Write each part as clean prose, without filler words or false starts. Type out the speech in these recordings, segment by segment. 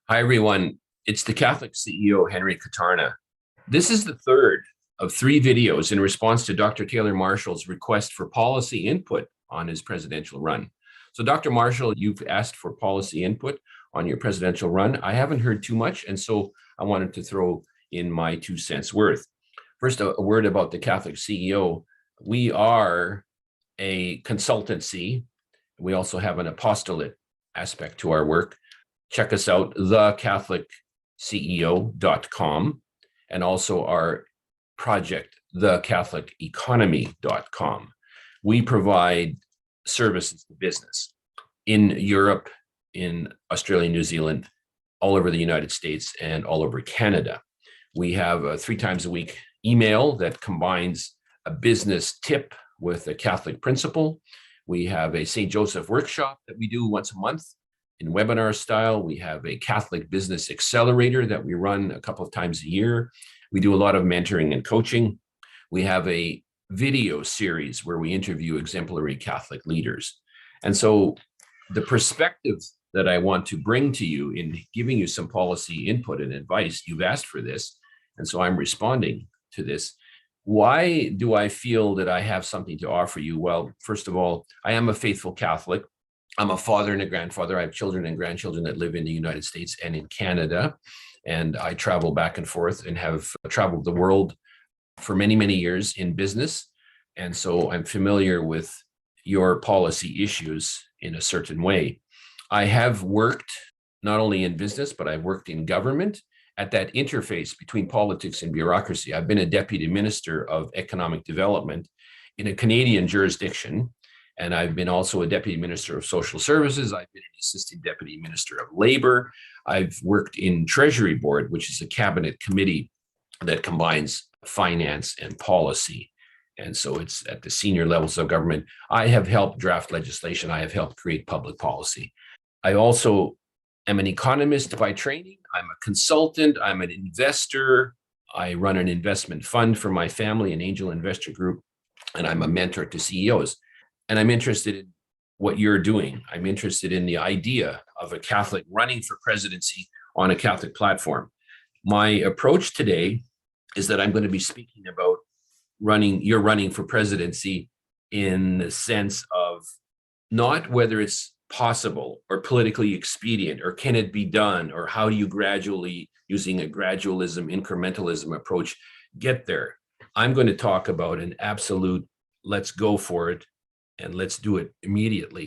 Hi, everyone. It's the Catholic CEO, Henry Kutarna. This is the third of three videos in response to Dr. Taylor Marshall's request for policy input on his presidential run. So, Dr. Marshall, you've asked for policy input on your presidential run. I haven't heard too much, and so I wanted to throw in my 2 cents worth. First, a word about the Catholic CEO. We are a consultancy. We also have an apostolate aspect to our work. Check us out, thecatholicCEO.com, and also our project, thecatholiceconomy.com. We provide services to business in Europe, in Australia, New Zealand, all over the United States, and all over Canada. We have a 3 times a week email that combines a business tip with a Catholic principle. We have a St. Joseph workshop that we do once a month in webinar style. We have a Catholic Business Accelerator that we run a couple of times a year. We do a lot of mentoring and coaching. We have a video series where we interview exemplary Catholic leaders. And so the perspective that I want to bring to you in giving you some policy input and advice, you've asked for this, and so I'm responding to this. Why do I feel that I have something to offer you? Well, first of all, I am a faithful Catholic. I'm a father and a grandfather. I have children and grandchildren that live in the United States and in Canada. And I travel back and forth and have traveled the world for many, many years in business. And so I'm familiar with your policy issues in a certain way. I have worked not only in business, but I've worked in government at that interface between politics and bureaucracy. I've been a deputy minister of economic development in a Canadian jurisdiction. And I've been also a deputy minister of social services. I've been an assistant deputy minister of labor. I've worked in Treasury Board, which is a cabinet committee that combines finance and policy. And so it's at the senior levels of government. I have helped draft legislation. I have helped create public policy. I also am an economist by training. I'm a consultant. I'm an investor. I run an investment fund for my family, an angel investor group, and I'm a mentor to CEOs. And I'm interested in what you're doing. I'm interested in the idea of a Catholic running for presidency on a Catholic platform. My approach today is that I'm going to be speaking about you're running for presidency in the sense of not whether it's possible or politically expedient or can it be done or how do you gradually, using a gradualism, incrementalism approach, get there. I'm going to talk about an absolute let's go for it and let's do it immediately.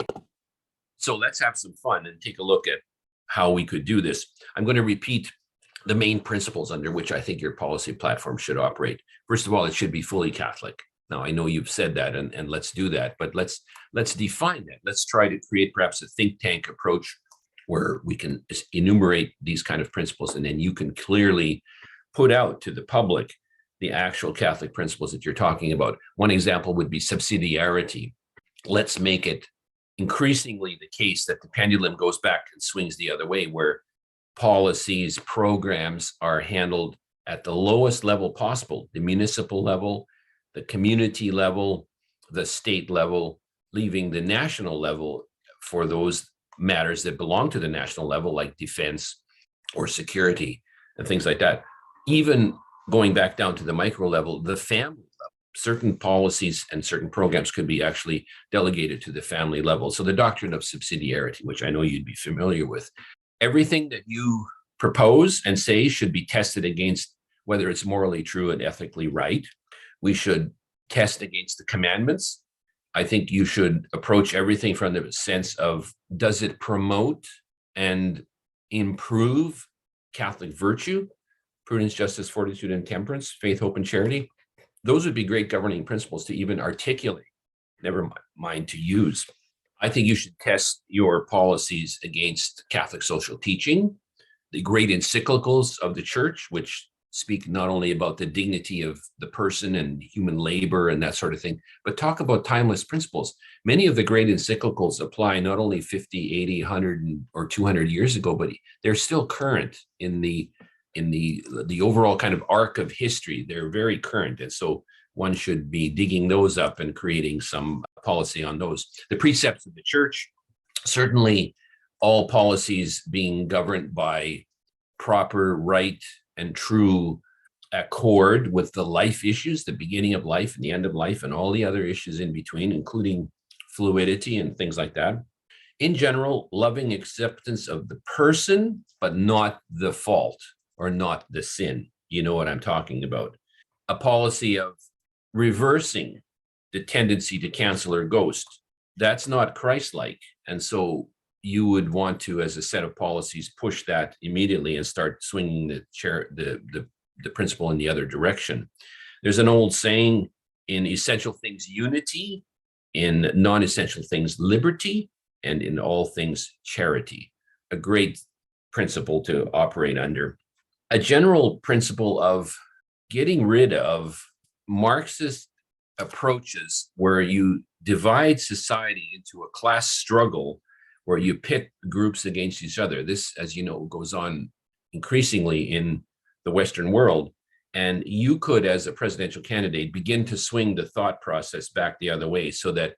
So let's have some fun and take a look at how we could do this. I'm going to repeat the main principles under which I think your policy platform should operate. First of all, it should be fully Catholic. Now, I know you've said that, and let's do that, but let's define that. Let's try to create perhaps a think tank approach where we can enumerate these kind of principles, and then you can clearly put out to the public the actual Catholic principles that you're talking about. One example would be subsidiarity. Let's make it increasingly the case that the pendulum goes back and swings the other way, where policies, programs are handled at the lowest level possible, the municipal level, the community level, the state level, leaving the national level for those matters that belong to the national level, like defense or security and things like that. Even going back down to the micro level, the family level, certain policies and certain programs could be actually delegated to the family level. So the doctrine of subsidiarity, which I know you'd be familiar with, everything that you propose and say should be tested against whether it's morally true and ethically right. We should test against the commandments. I think you should approach everything from the sense of, does it promote and improve Catholic virtue, prudence, justice, fortitude, and temperance, faith, hope, and charity? Those would be great governing principles to even articulate, never mind to use. I think you should test your policies against Catholic social teaching, the great encyclicals of the Church, which speak not only about the dignity of the person and human labor and that sort of thing, but talk about timeless principles. Many of the great encyclicals apply not only 50, 80, 100, or 200 years ago, but they're still current in the overall kind of arc of history. They're very current. And so one should be digging those up and creating some policy on those. The precepts of the Church, certainly all policies being governed by proper, right, and true accord with the life issues, the beginning of life and the end of life, and all the other issues in between, including fluidity and things like that. In general, loving acceptance of the person, but not the fault or not the sin. You know what I'm talking about. A policy of reversing the tendency to cancel or ghost. That's not Christ-like. And so you would want to, as a set of policies, push that immediately and start swinging the principle in the other direction. There's an old saying: in essential things, unity; in non-essential things, liberty; and in all things, charity. A great principle to operate under. A general principle of getting rid of Marxist approaches where you divide society into a class struggle where you pit groups against each other. This, as you know, goes on increasingly in the Western world. And you could, as a presidential candidate, begin to swing the thought process back the other way so that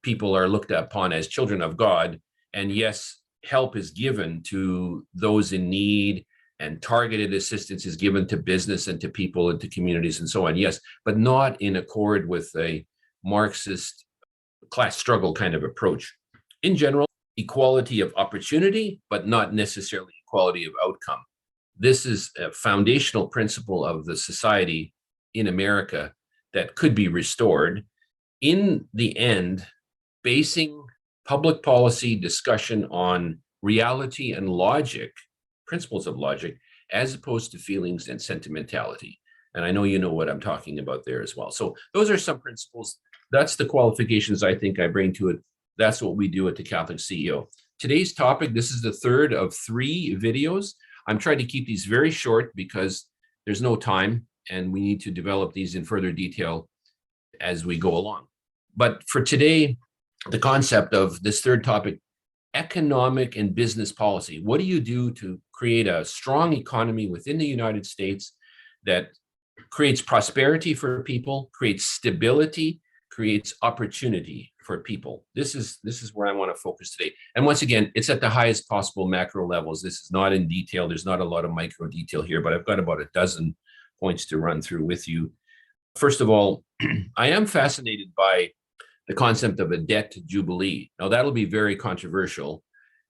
people are looked upon as children of God. And yes, help is given to those in need, and targeted assistance is given to business and to people and to communities and so on. Yes, but not in accord with a Marxist class struggle kind of approach. In general, equality of opportunity, but not necessarily equality of outcome. This is a foundational principle of the society in America that could be restored. In the end, basing public policy discussion on reality and logic, principles of logic, as opposed to feelings and sentimentality. And I know you know what I'm talking about there as well. So those are some principles. That's the qualifications I think I bring to it. That's what we do at the Catholic CEO. Today's topic, this is the third of 3 videos. I'm trying to keep these very short because there's no time and we need to develop these in further detail as we go along. But for today, the concept of this third topic, economic and business policy. What do you do to create a strong economy within the United States that creates prosperity for people, creates stability, creates opportunity for people? This is where I want to focus today. And once again, it's at the highest possible macro levels. This is not in detail. There's not a lot of micro detail here, but I've got about a dozen points to run through with you. First of all, I am fascinated by the concept of a debt jubilee. Now, that'll be very controversial,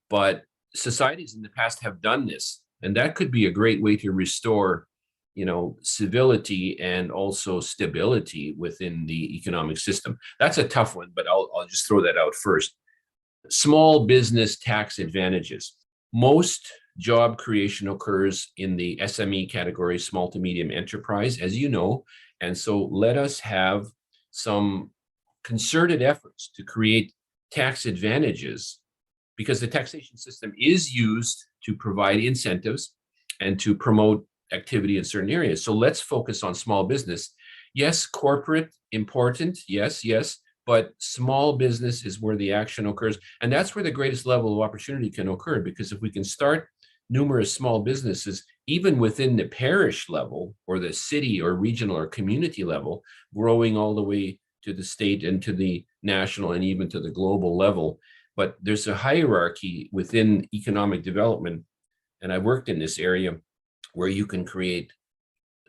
but societies in the past have done this, and that could be a great way to restore, civility and also stability within the economic system. That's a tough one, but I'll just throw that out first. Small business tax advantages. Most job creation occurs in the SME category, small to medium enterprise, as you know, and so let us have some concerted efforts to create tax advantages, because the taxation system is used to provide incentives and to promote activity in certain areas. So let's focus on small business. Yes, corporate, important, yes, but small business is where the action occurs. And that's where the greatest level of opportunity can occur, because if we can start numerous small businesses, even within the parish level or the city or regional or community level, growing all the way to the state and to the national and even to the global level. But there's a hierarchy within economic development, and I worked in this area, where you can create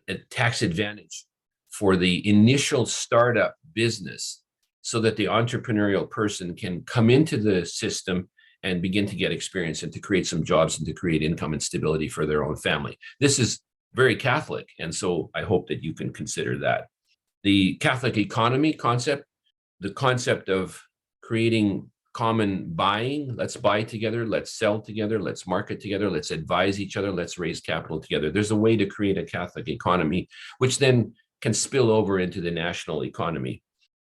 a tax advantage for the initial startup business so that the entrepreneurial person can come into the system and begin to get experience and to create some jobs and to create income and stability for their own family. This is very Catholic, and so I hope that you can consider that. The Catholic economy concept, the concept of creating common buying. Let's buy together, let's sell together, let's market together, let's advise each other, let's raise capital together. There's a way to create a Catholic economy, which then can spill over into the national economy.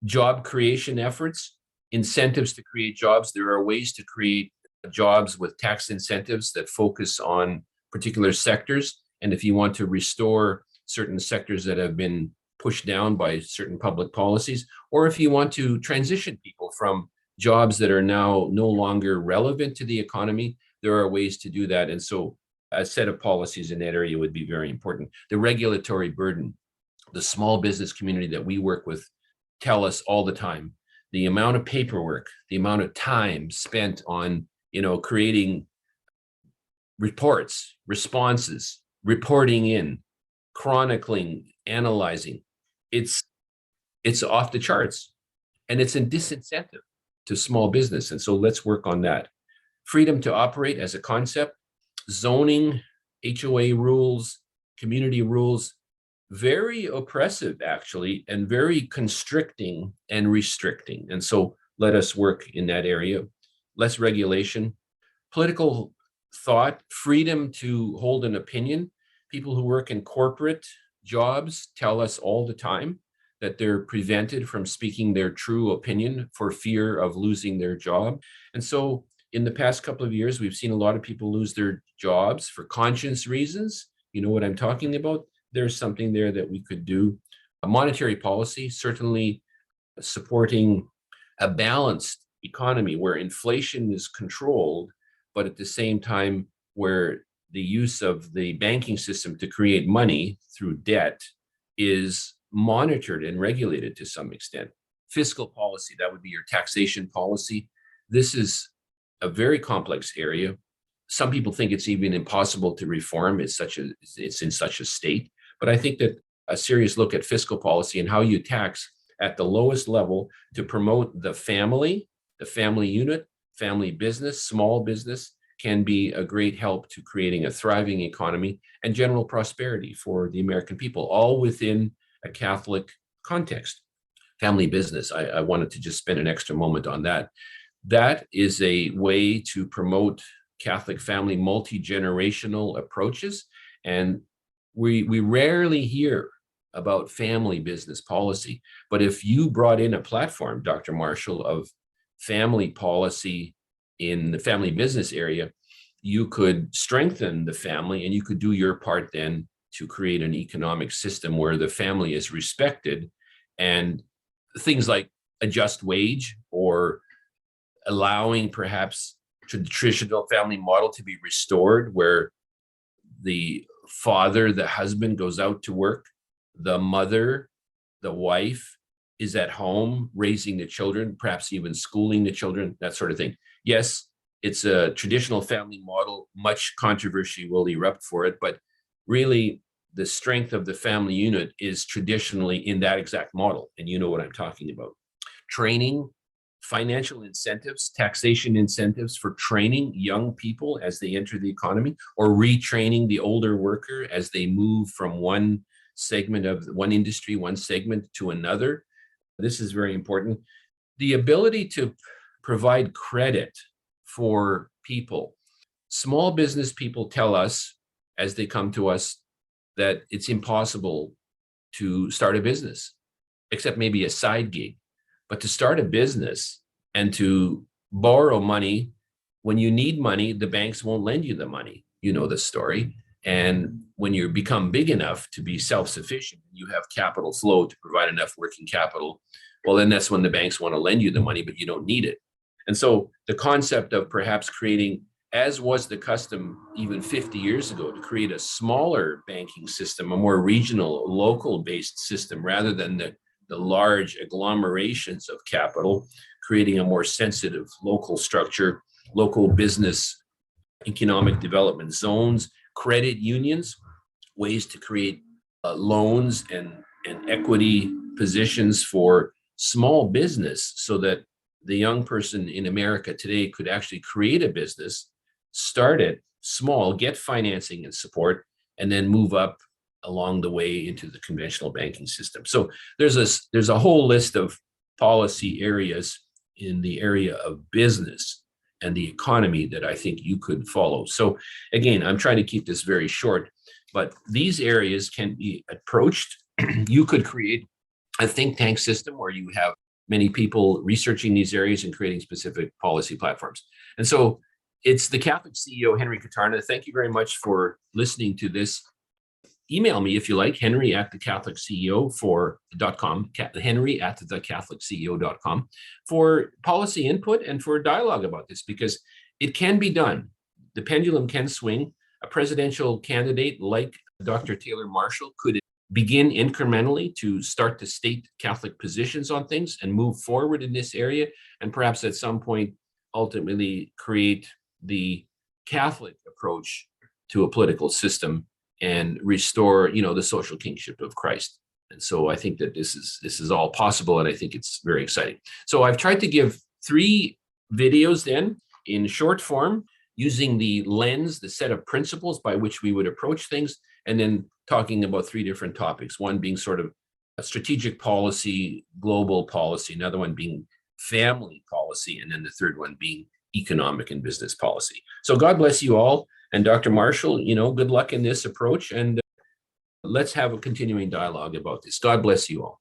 Job creation efforts, incentives to create jobs. There are ways to create jobs with tax incentives that focus on particular sectors. And if you want to restore certain sectors that have been pushed down by certain public policies, or if you want to transition people from jobs that are now no longer relevant to the economy, there are ways to do that. And so a set of policies in that area would be very important. The regulatory burden, the small business community that we work with tell us all the time, the amount of paperwork, the amount of time spent on creating reports, responses, reporting in, chronicling, analyzing. It's off the charts, and it's a disincentive to small business. And so let's work on that. Freedom to operate as a concept, zoning, HOA rules, community rules, very oppressive actually, and very constricting and restricting. And so let us work in that area. Less regulation, political thought, freedom to hold an opinion. People who work in corporate jobs tell us all the time that they're prevented from speaking their true opinion for fear of losing their job. And so in the past couple of years, we've seen a lot of people lose their jobs for conscience reasons. You know what I'm talking about? There's something there that we could do. A monetary policy, certainly supporting a balanced economy where inflation is controlled, but at the same time where the use of the banking system to create money through debt is monitored and regulated to some extent. Fiscal policy, that would be your taxation policy. This is a very complex area. Some people think it's even impossible to reform. It's in such a state. But I think that a serious look at fiscal policy and how you tax at the lowest level to promote the family unit, family business, small business, can be a great help to creating a thriving economy and general prosperity for the American people, all within a Catholic context. Family business, I wanted to just spend an extra moment on that. That is a way to promote Catholic family multi-generational approaches. And we rarely hear about family business policy. But if you brought in a platform, Dr. Marshall, of family policy in the family business area, you could strengthen the family, and you could do your part then to create an economic system where the family is respected, and things like a just wage or allowing perhaps traditional family model to be restored, where the father, the husband, goes out to work, the mother, the wife, is at home raising the children, perhaps even schooling the children, that sort of thing. Yes, it's a traditional family model. Much controversy will erupt for it, but really the strength of the family unit is traditionally in that exact model. And you know what I'm talking about. Training, financial incentives, taxation incentives for training young people as they enter the economy, or retraining the older worker as they move from one segment of one industry, one segment to another. This is very important. The ability to provide credit for people. Small business people tell us, as they come to us, that it's impossible to start a business, except maybe a side gig. But to start a business and to borrow money, when you need money, the banks won't lend you the money. You know the story. And when you become big enough to be self-sufficient, you have capital flow to provide enough working capital, well, then that's when the banks want to lend you the money, but you don't need it. And so the concept of perhaps creating, as was the custom even 50 years ago, to create a smaller banking system, a more regional, local-based system, rather than the large agglomerations of capital, creating a more sensitive local structure, local business, economic development zones, credit unions, ways to create loans and equity positions for small business, so that the young person in America today could actually create a business, start it small, get financing and support, and then move up along the way into the conventional banking system. So there's a whole list of policy areas in the area of business and the economy that I think you could follow. So again, I'm trying to keep this very short, but these areas can be approached. You could create a think tank system where you have many people researching these areas and creating specific policy platforms. And so it's the Catholic CEO, Henry Kutarna. Thank you very much for listening to this. Email me if you like, henry@thecatholicCEO.com, henry@thecatholicCEO.com, for policy input and for dialogue about this, because it can be done. The pendulum can swing. A presidential candidate like Dr. Taylor Marshall could begin incrementally to start to state Catholic positions on things and move forward in this area, and perhaps at some point ultimately create the Catholic approach to a political system and restore, the social kingship of Christ. And so I think that this is all possible, and I think it's very exciting. So I've tried to give 3 videos then in short form, using the lens, the set of principles by which we would approach things, and then talking about 3 different topics. One being sort of a strategic policy, global policy, another one being family policy, and then the third one being economic and business policy. So God bless you all. And Dr. Marshall, good luck in this approach. And let's have a continuing dialogue about this. God bless you all.